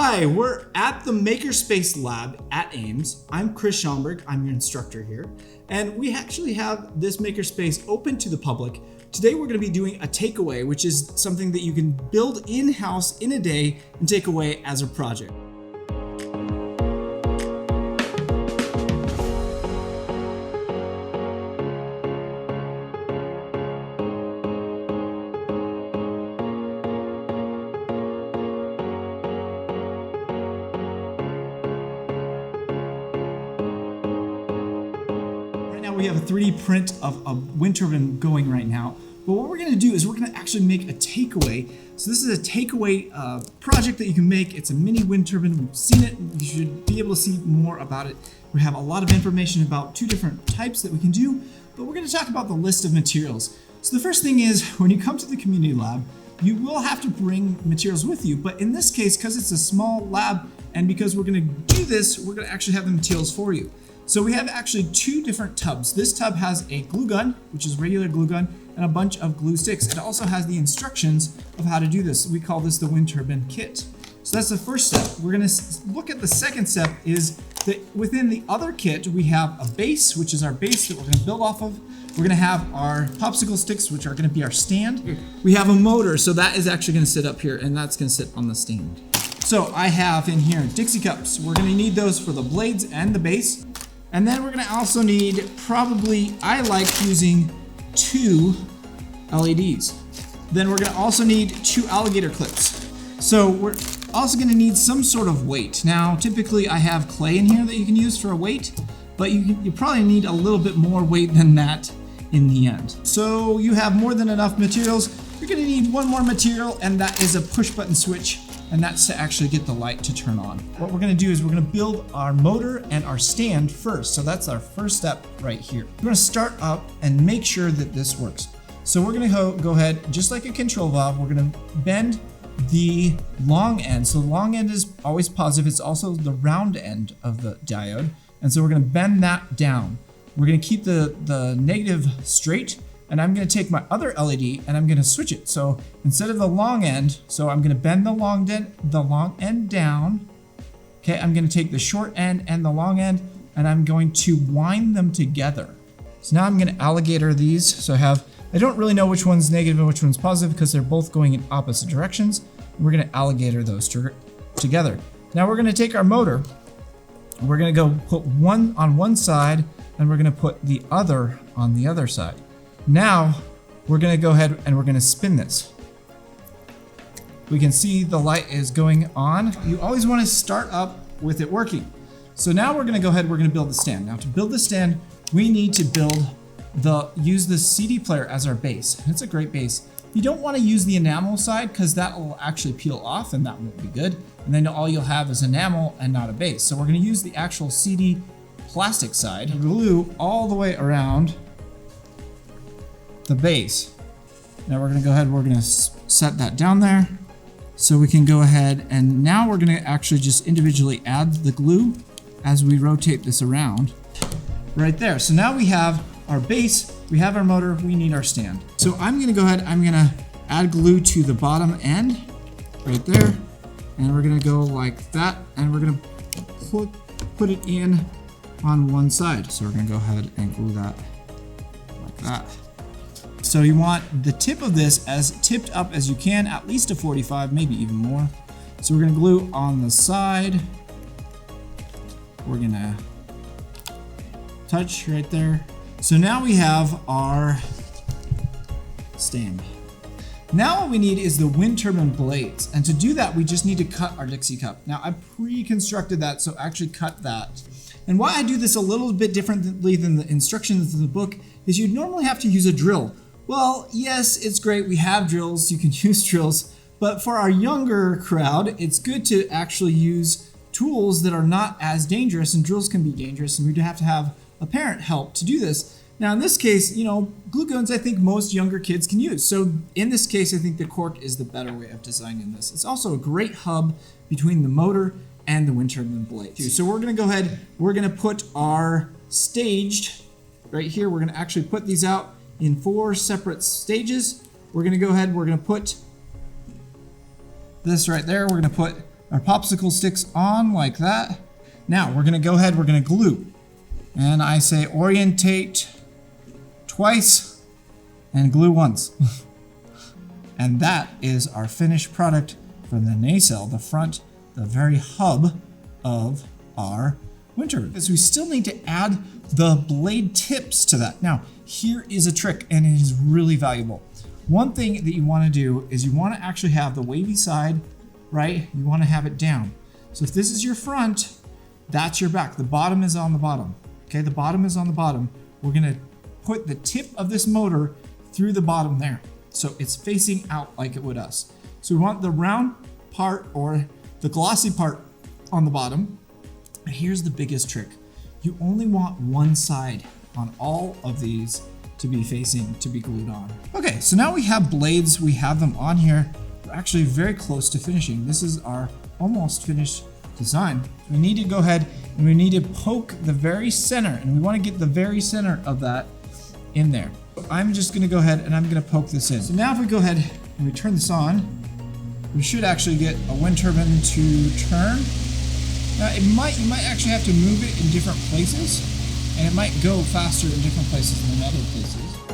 Hi, we're at the Makerspace lab at Ames. I'm Chris Schaumberg, I'm your instructor here, and we actually have this Makerspace open to the public. Today we're going to be doing a takeaway, which is something that you can build in-house in a day and take away as a project. We have a 3D print of a wind turbine going right now. But what we're going to do is we're going to actually make a takeaway. So this is a takeaway project that you can make. It's a mini wind turbine. We've seen it. You should be able to see more about it. We have a lot of information about two different types that we can do, but we're going to talk about the list of materials. So the first thing is when you come to the community lab, you will have to bring materials with you. But in this case, because it's a small lab and because we're going to do this, we're going to actually have the materials for you. So we have actually two different tubs. This tub has a glue gun, which is regular glue gun, and a bunch of glue sticks. It also has the instructions of how to do this. We call this the wind turbine kit. So that's the first step. We're gonna look at the second step is that within the other kit, we have a base, which is our base that we're gonna build off of. We're gonna have our popsicle sticks, which are gonna be our stand. We have a motor, so that is actually gonna sit up here, and that's gonna sit on the stand. So I have in here Dixie cups. We're gonna need those for the blades and the base. And then we're gonna also need I like using 2 LEDs. Then we're gonna also need 2 alligator clips. So we're also gonna need some sort of weight. Now, typically I have clay in here that you can use for a weight, but you probably need a little bit more weight than that in the end. So you have more than enough materials. You're gonna need one more material, and that is a push button switch, and that's to actually get the light to turn on. What we're gonna do is we're gonna build our motor and our stand first. So that's our first step right here. We're gonna start up and make sure that this works. So we're gonna go ahead, just like a control valve, we're gonna bend the long end. So the long end is always positive. It's also the round end of the diode. And so we're gonna bend that down. We're gonna keep the negative straight, and I'm gonna take my other LED and I'm gonna switch it. So instead of the long end, so I'm gonna bend the long end down. Okay, I'm gonna take the short end and the long end, and I'm going to wind them together. So now I'm gonna alligator these. So I don't really know which one's negative and which one's positive because they're both going in opposite directions. We're gonna alligator those together. Now we're gonna take our motor, we're gonna go put one on one side, and we're gonna put the other on the other side. Now, we're gonna go ahead and we're gonna spin this. We can see the light is going on. You always wanna start up with it working. So now we're gonna go ahead, we're gonna build the stand. Now to build the stand, we need to use the CD player as our base. It's a great base. You don't wanna use the enamel side because that will actually peel off and that won't be good. And then all you'll have is enamel and not a base. So we're gonna use the actual CD plastic side, glue all the way around the base. Now we're gonna go ahead, we're gonna set that down there so we can go ahead, and now we're gonna actually just individually add the glue as we rotate this around right there. So now we have our base, we have our motor, we need our stand. So I'm gonna go ahead, I'm gonna add glue to the bottom end right there, and we're gonna go like that, and we're gonna put it in on one side. So we're gonna go ahead and glue that like that. So you want the tip of this as tipped up as you can, at least a 45, maybe even more. So we're gonna glue on the side. We're gonna touch right there. So now we have our stand. Now what we need is the wind turbine blades. And to do that, we just need to cut our Dixie cup. Now I pre-constructed that, so actually cut that. And why I do this a little bit differently than the instructions in the book is you'd normally have to use a drill. Well, yes, it's great, we have drills, you can use drills, but for our younger crowd, it's good to actually use tools that are not as dangerous, and drills can be dangerous, and we'd have to have a parent help to do this. Now in this case, glue guns I think most younger kids can use. So in this case, I think the cork is the better way of designing this. It's also a great hub between the motor and the wind turbine blades. So we're gonna go ahead, we're gonna put our staged right here, we're gonna actually put these out in 4 separate stages. We're gonna go ahead, we're gonna put this right there. We're gonna put our popsicle sticks on like that. Now we're gonna go ahead, we're gonna glue. And I say orientate twice and glue once. And that is our finished product for the nacelle, the front, the very hub of our wind turbine. Because we still need to add the blade tips to that. Now, here is a trick, and it is really valuable. One thing that you want to do is you want to actually have the wavy side, right? You want to have it down. So if this is your front, that's your back. The bottom is on the bottom. Okay, the bottom is on the bottom. We're going to put the tip of this motor through the bottom there. So it's facing out like it would us. So we want the round part or the glossy part on the bottom. And here's the biggest trick. You only want one side on all of these to be facing, to be glued on. Okay, so now we have blades, we have them on here. We're actually very close to finishing. This is our almost finished design. We need to go ahead and we need to poke the very center, and we want to get the very center of that in there. So I'm just gonna go ahead and I'm gonna poke this in. So now if we go ahead and we turn this on, we should actually get a wind turbine to turn. Now you might actually have to move it in different places, and it might go faster in different places than other places.